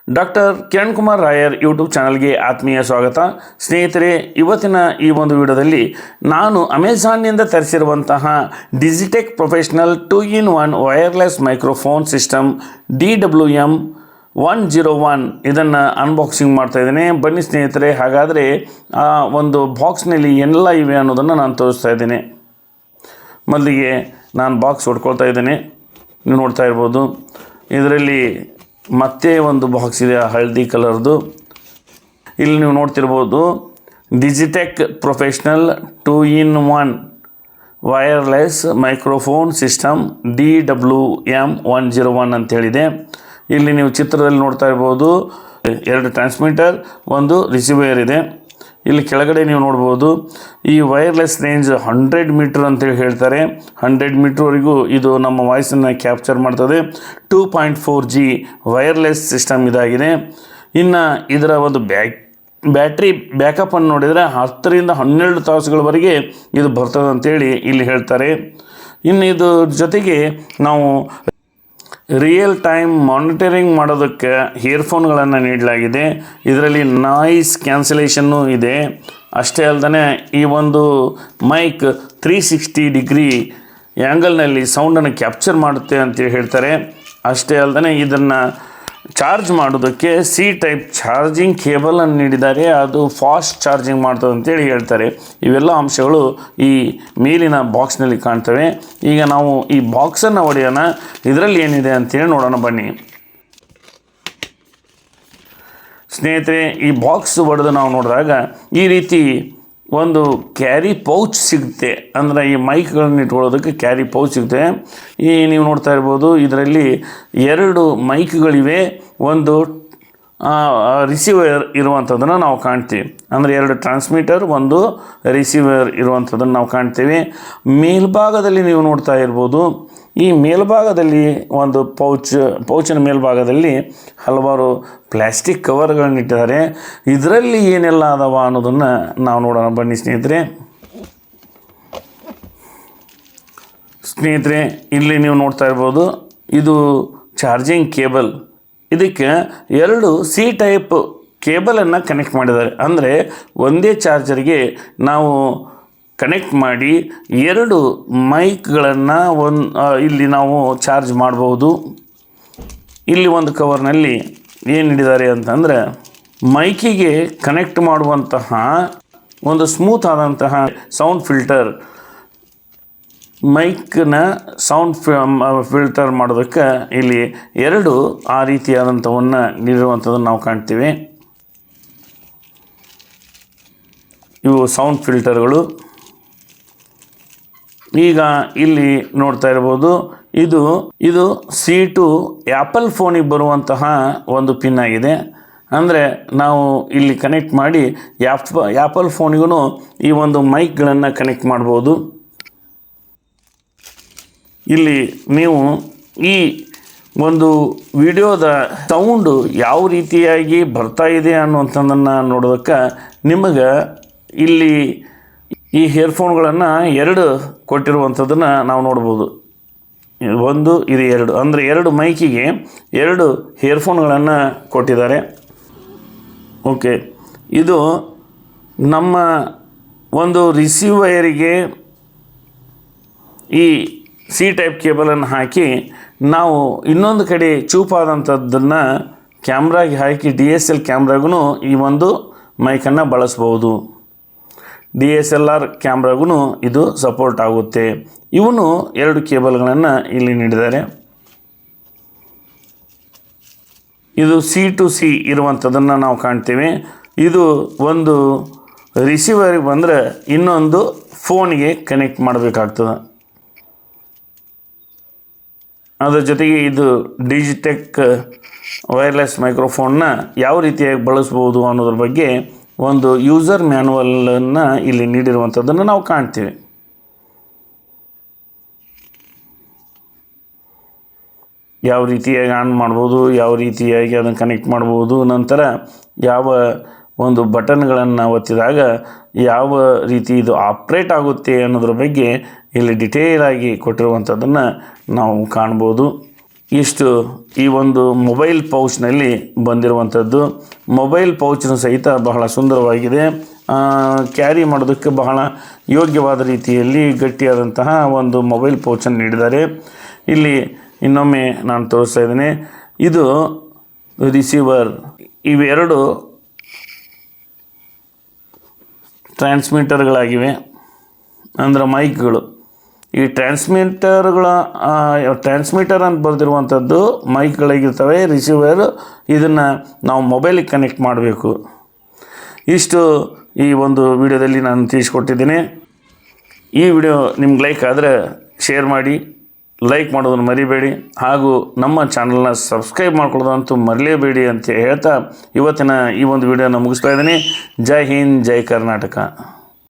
Doctor Kiran Kumar Rayar YouTube ಚಾನಲ್ಗೆ ಆತ್ಮೀಯ ಸ್ವಾಗತ. ಸ್ನೇಹಿತರೆ, ಇವತ್ತಿನ ಈ ಒಂದು ವಿಡಿಯೋದಲ್ಲಿ ನಾನು ಅಮೆಝಾನ್ನಿಂದ ತರಿಸಿರುವಂತಹ Digitek professional 2-in-1 wireless microphone system DWM-101 ಇದನ್ನು ಅನ್ಬಾಕ್ಸಿಂಗ್ ಮಾಡ್ತಾಯಿದ್ದೇನೆ. ಬನ್ನಿ ಸ್ನೇಹಿತರೆ, ಹಾಗಾದರೆ ಆ ಒಂದು ಬಾಕ್ಸ್ನಲ್ಲಿ ಎಲ್ಲ ಇವೆ ಅನ್ನೋದನ್ನು ನಾನು ತೋರಿಸ್ತಾ ಇದ್ದೇನೆ. ಮೊದಲಿಗೆ ನಾನು ಬಾಕ್ಸ್ ಹೊಡ್ಕೊಳ್ತಾ ಇದ್ದೇನೆ. ನೀವು ನೋಡ್ತಾ ಇರ್ಬೋದು, ಇದರಲ್ಲಿ ಮತ್ತೆ ಒಂದು ಬಾಕ್ಸ್ ಇದೆ ಹಳದಿ ಕಲರ್ದು. ಇಲ್ಲಿ ನೀವು ನೋಡ್ತಿರ್ಬೋದು Digitech professional 2-in-1 wireless microphone system DWM-101 ಅಂತೇಳಿದೆ. ಇಲ್ಲಿ ನೀವು ಚಿತ್ರದಲ್ಲಿ ನೋಡ್ತಾ ಇರ್ಬೋದು 2 ಟ್ರಾನ್ಸ್ಮಿಟರ್, ಒಂದು ರಿಸೀವರ್ ಇದೆ. ಇಲ್ಲಿ ಕೆಳಗಡೆ ನೀವು ನೋಡ್ಬೋದು ಈ ವೈರ್ಲೆಸ್ ರೇಂಜ್ 100 ಮೀಟರ್ ಅಂತೇಳಿ ಹೇಳ್ತಾರೆ. 100 ಮೀಟ್ರ್ವರೆಗೂ ಇದು ನಮ್ಮ ವಾಯ್ಸನ್ನು ಕ್ಯಾಪ್ಚರ್ ಮಾಡ್ತದೆ. 2.4G ವೈರ್ಲೆಸ್ ಸಿಸ್ಟಮ್ ಇದಾಗಿದೆ. ಇನ್ನು ಇದರ ಒಂದು ಬ್ಯಾಟ್ರಿ ಬ್ಯಾಕಪ್ಪನ್ನು ನೋಡಿದರೆ 10 ರಿಂದ 12 ತಾಸುಗಳವರೆಗೆ ಇದು ಬರ್ತದೆ ಅಂತೇಳಿ ಇಲ್ಲಿ ಹೇಳ್ತಾರೆ. ಇನ್ನು ಇದ್ರ ಜೊತೆಗೆ ನಾವು ರಿಯಲ್ ಟೈಮ್ ಮಾನಿಟರಿಂಗ್ ಮಾಡೋದಕ್ಕೆ ಇಯರ್ಫೋನ್ಗಳನ್ನು ನೀಡಲಾಗಿದೆ. ಇದರಲ್ಲಿ ನಾಯ್ಸ್ ಕ್ಯಾನ್ಸಲೇಷನ್ನು ಇದೆ. ಅಷ್ಟೇ ಅಲ್ಲದೆ ಈ ಒಂದು ಮೈಕ್ 360 ಡಿಗ್ರಿ ಆ್ಯಂಗಲ್ನಲ್ಲಿ ಸೌಂಡನ್ನು ಕ್ಯಾಪ್ಚರ್ ಮಾಡುತ್ತೆ ಅಂತೇಳಿ ಹೇಳ್ತಾರೆ. ಅಷ್ಟೇ ಅಲ್ಲದೆ ಇದನ್ನು ಚಾರ್ಜ್ ಮಾಡೋದಕ್ಕೆ C ಟೈಪ್ ಚಾರ್ಜಿಂಗ್ ಕೇಬಲನ್ನು ನೀಡಿದ್ದಾರೆ. ಅದು ಫಾಸ್ಟ್ ಚಾರ್ಜಿಂಗ್ ಮಾಡ್ತದೆ ಅಂತೇಳಿ ಹೇಳ್ತಾರೆ. ಇವೆಲ್ಲ ಅಂಶಗಳು ಈ ಮೇಲಿನ ಬಾಕ್ಸ್ನಲ್ಲಿ ಕಾಣ್ತವೆ. ಈಗ ನಾವು ಈ ಬಾಕ್ಸನ್ನು ಹೊಡೆಯೋಣ, ಇದರಲ್ಲಿ ಏನಿದೆ ಅಂತೇಳಿ ನೋಡೋಣ ಬನ್ನಿ. ಸ್ನೇಹಿತರೆ, ಈ ಬಾಕ್ಸ್ ಹೊಡೆದು ನಾವು ನೋಡಿದಾಗ ಈ ರೀತಿ ಒಂದು ಕ್ಯಾರಿ ಪೌಚ್ ಸಿಗುತ್ತೆ. ಅಂದರೆ ಈ ಮೈಕ್ಗಳನ್ನು ಇಟ್ಕೊಳ್ಳೋದಕ್ಕೆ ಕ್ಯಾರಿ ಪೌಚ್ ಸಿಗುತ್ತೆ. ಈ ನೀವು ನೋಡ್ತಾ ಇರ್ಬೋದು ಇದರಲ್ಲಿ 2 ಮೈಕ್ಗಳಿವೆ, ಒಂದು ರಿಸೀವರ್ ಇರುವಂಥದ್ದನ್ನು ನಾವು ಕಾಣ್ತೀವಿ. ಅಂದರೆ 2 ಟ್ರಾನ್ಸ್ಮಿಟರ್, ಒಂದು ರಿಸೀವರ್ ಇರುವಂಥದ್ದನ್ನು ನಾವು ಕಾಣ್ತೀವಿ. ಮೇಲ್ಭಾಗದಲ್ಲಿ ನೀವು ನೋಡ್ತಾ ಇರ್ಬೋದು, ಈ ಮೇಲ್ಭಾಗದಲ್ಲಿ ಒಂದು ಪೌಚಿನ ಮೇಲ್ಭಾಗದಲ್ಲಿ ಹಲವಾರು ಪ್ಲ್ಯಾಸ್ಟಿಕ್ ಕವರ್ಗಳನ್ನು ಇಟ್ಟಿದ್ದಾರೆ. ಇದರಲ್ಲಿ ಏನೆಲ್ಲ ಅದಾವ ಅನ್ನೋದನ್ನು ನಾವು ನೋಡೋಣ ಬನ್ನಿ ಸ್ನೇಹಿತರೆ. ಇಲ್ಲಿ ನೀವು ನೋಡ್ತಾ ಇರ್ಬೋದು ಇದು ಚಾರ್ಜಿಂಗ್ ಕೇಬಲ್. ಇದಕ್ಕೆ 2 C ಟೈಪ್ ಕೇಬಲನ್ನು ಕನೆಕ್ಟ್ ಮಾಡಿದ್ದಾರೆ. ಅಂದರೆ ಒಂದೇ ಚಾರ್ಜರ್ಗೆ ನಾವು ಕನೆಕ್ಟ್ ಮಾಡಿ 2 ಮೈಕ್ಗಳನ್ನು ಇಲ್ಲಿ ನಾವು ಚಾರ್ಜ್ ಮಾಡ್ಬೋದು. ಇಲ್ಲಿ ಒಂದು ಕವರ್ನಲ್ಲಿ ಏನು ನೀಡಿದ್ದಾರೆ ಅಂತಂದರೆ ಮೈಕಿಗೆ ಕನೆಕ್ಟ್ ಮಾಡುವಂತಹ ಒಂದು ಸ್ಮೂತ್ ಆದಂತಹ ಸೌಂಡ್ ಫಿಲ್ಟರ್. ಮೈಕ್ನ ಸೌಂಡ್ ಫಿಲ್ಟರ್ ಮಾಡೋದಕ್ಕೆ ಇಲ್ಲಿ 2 ಆ ರೀತಿಯಾದಂಥವನ್ನು ನೀಡಿರುವಂಥದ್ದನ್ನು ನಾವು ಕಾಣ್ತೀವಿ. ಇವು ಸೌಂಡ್ ಫಿಲ್ಟರ್ಗಳು. ಈಗ ಇಲ್ಲಿ ನೋಡ್ತಾ ಇರ್ಬೋದು ಇದು C ಟು ಆ್ಯಪಲ್ ಫೋನಿಗೆ ಬರುವಂತಹ ಒಂದು ಪಿನ್ ಆಗಿದೆ. ಅಂದರೆ ನಾವು ಇಲ್ಲಿ ಕನೆಕ್ಟ್ ಮಾಡಿ ಆ್ಯಪಲ್ ಫೋನಿಗೂ ಈ ಒಂದು ಮೈಕ್ಗಳನ್ನು ಕನೆಕ್ಟ್ ಮಾಡ್ಬೋದು. ಇಲ್ಲಿ ನೀವು ಈ ಒಂದು ವಿಡಿಯೋದ ಸೌಂಡು ಯಾವ ರೀತಿಯಾಗಿ ಬರ್ತಾ ಇದೆ ಅನ್ನುವಂಥದ್ದನ್ನು ನೋಡೋದಕ್ಕೆ ನಿಮಗೆ ಇಲ್ಲಿ ಈ ಇಯರ್ಫೋನ್ಗಳನ್ನು 2 ಕೊಟ್ಟಿರುವಂಥದ್ದನ್ನು ನಾವು ನೋಡ್ಬೋದು. ಇದು 2, ಅಂದರೆ 2 ಮೈಕಿಗೆ 2 ಇಯರ್ಫೋನ್ಗಳನ್ನು ಕೊಟ್ಟಿದ್ದಾರೆ. ಓಕೆ, ಇದು ನಮ್ಮ ಒಂದು ರಿಸೀವರಿಗೆ ಈ C ಟೈಪ್ ಕೇಬಲನ್ನು ಹಾಕಿ ನಾವು ಇನ್ನೊಂದು ಕಡೆ ಚೂಪಾದಂಥದ್ದನ್ನು ಕ್ಯಾಮ್ರಾಗೆ ಹಾಕಿ DSL ಕ್ಯಾಮ್ರಾಗೂ ಈ ಒಂದು ಮೈಕನ್ನು ಬಳಸ್ಬೋದು. DSLR ಕ್ಯಾಮ್ರಾಗೂ ಇದು ಸಪೋರ್ಟ್ ಆಗುತ್ತೆ. ಇವನು 2 ಕೇಬಲ್ಗಳನ್ನು ಇಲ್ಲಿ ನೀಡಿದ್ದಾರೆ. ಇದು C ಟು C ಇರುವಂಥದ್ದನ್ನು ನಾವು ಕಾಣ್ತೀವಿ. ಇದು ಒಂದು ರಿಸೀವರಿಗೆ ಬಂದರೆ ಇನ್ನೊಂದು ಫೋನಿಗೆ ಕನೆಕ್ಟ್ ಮಾಡಬೇಕಾಗ್ತದೆ. ಅದರ ಜೊತೆಗೆ ಇದು ಡಿಜಿಟೆಕ್ ವೈರ್ಲೆಸ್ ಮೈಕ್ರೋಫೋನ್ನ ಯಾವ ರೀತಿಯಾಗಿ ಬಳಸ್ಬೋದು ಅನ್ನೋದ್ರ ಬಗ್ಗೆ ಒಂದು ಯೂಸರ್ ಮ್ಯಾನ್ಯಲನ್ನು ಇಲ್ಲಿ ನೀಡಿರುವಂಥದ್ದನ್ನು ನಾವು ಕಾಣ್ತೀವಿ. ಯಾವ ರೀತಿಯಾಗಿ ಆನ್ ಮಾಡ್ಬೋದು, ಯಾವ ರೀತಿಯಾಗಿ ಅದನ್ನು ಕನೆಕ್ಟ್ ಮಾಡ್ಬೋದು, ನಂತರ ಯಾವ ಒಂದು ಬಟನ್ಗಳನ್ನು ಒತ್ತಿದಾಗ ಯಾವ ರೀತಿ ಇದು ಆಪ್ರೇಟ್ ಆಗುತ್ತೆ ಅನ್ನೋದ್ರ ಬಗ್ಗೆ ಇಲ್ಲಿ ಡಿಟೇಲಾಗಿ ಕೊಟ್ಟಿರುವಂಥದ್ದನ್ನು ನಾವು ಕಾಣ್ಬೋದು. ಇಷ್ಟು ಈ ಒಂದು ಮೊಬೈಲ್ ಪೌಚ್ನಲ್ಲಿ ಬಂದಿರುವಂಥದ್ದು. ಮೊಬೈಲ್ ಪೌಚ್ನು ಸಹಿತ ಬಹಳ ಸುಂದರವಾಗಿದೆ. ಕ್ಯಾರಿ ಮಾಡೋದಕ್ಕೆ ಬಹಳ ಯೋಗ್ಯವಾದ ರೀತಿಯಲ್ಲಿ ಗಟ್ಟಿಯಾದಂತಹ ಒಂದು ಮೊಬೈಲ್ ಪೌಚನ್ನು ನೀಡಿದ್ದಾರೆ. ಇಲ್ಲಿ ಇನ್ನೊಮ್ಮೆ ನಾನು ತೋರಿಸ್ತಾ ಇದ್ದೀನಿ, ಇದು ರಿಸೀವರ್. ಇವೆರಡು ಟ್ರಾನ್ಸ್ಮಿಟರ್ಗಳಾಗಿವೆ, ಅಂದರೆ ಮೈಕ್ಗಳು. ಈ ಟ್ರಾನ್ಸ್ಮಿಟರ್ ಅಂತ ಬರೆದಿರುವಂಥದ್ದು ಮೈಕ್ಗಳಾಗಿರ್ತವೆ. ರಿಸೀವರ್ ಇದನ್ನು ನಾವು ಮೊಬೈಲಿಗೆ ಕನೆಕ್ಟ್ ಮಾಡಬೇಕು. ಇಷ್ಟು ಈ ಒಂದು ವಿಡಿಯೋದಲ್ಲಿ ನಾನು ತಿಳಿಸ್ಕೊಟ್ಟಿದ್ದೀನಿ. ಈ ವಿಡಿಯೋ ನಿಮ್ಗೆ ಲೈಕ್ ಆದರೆ ಶೇರ್ ಮಾಡಿ, ಲೈಕ್ ಮಾಡೋದನ್ನು ಮರಿಬೇಡಿ, ಹಾಗೂ ನಮ್ಮ ಚಾನಲ್ನ ಸಬ್ಸ್ಕ್ರೈಬ್ ಮಾಡ್ಕೊಳ್ಳೋದಂತೂ ಮರಲೇಬೇಡಿ ಅಂತ ಹೇಳ್ತಾ ಇವತ್ತಿನ ಈ ಒಂದು ವಿಡಿಯೋನ ಮುಗಿಸ್ತಾ ಇದ್ದೀನಿ. ಜೈ ಹಿಂದ್, ಜೈ ಕರ್ನಾಟಕ.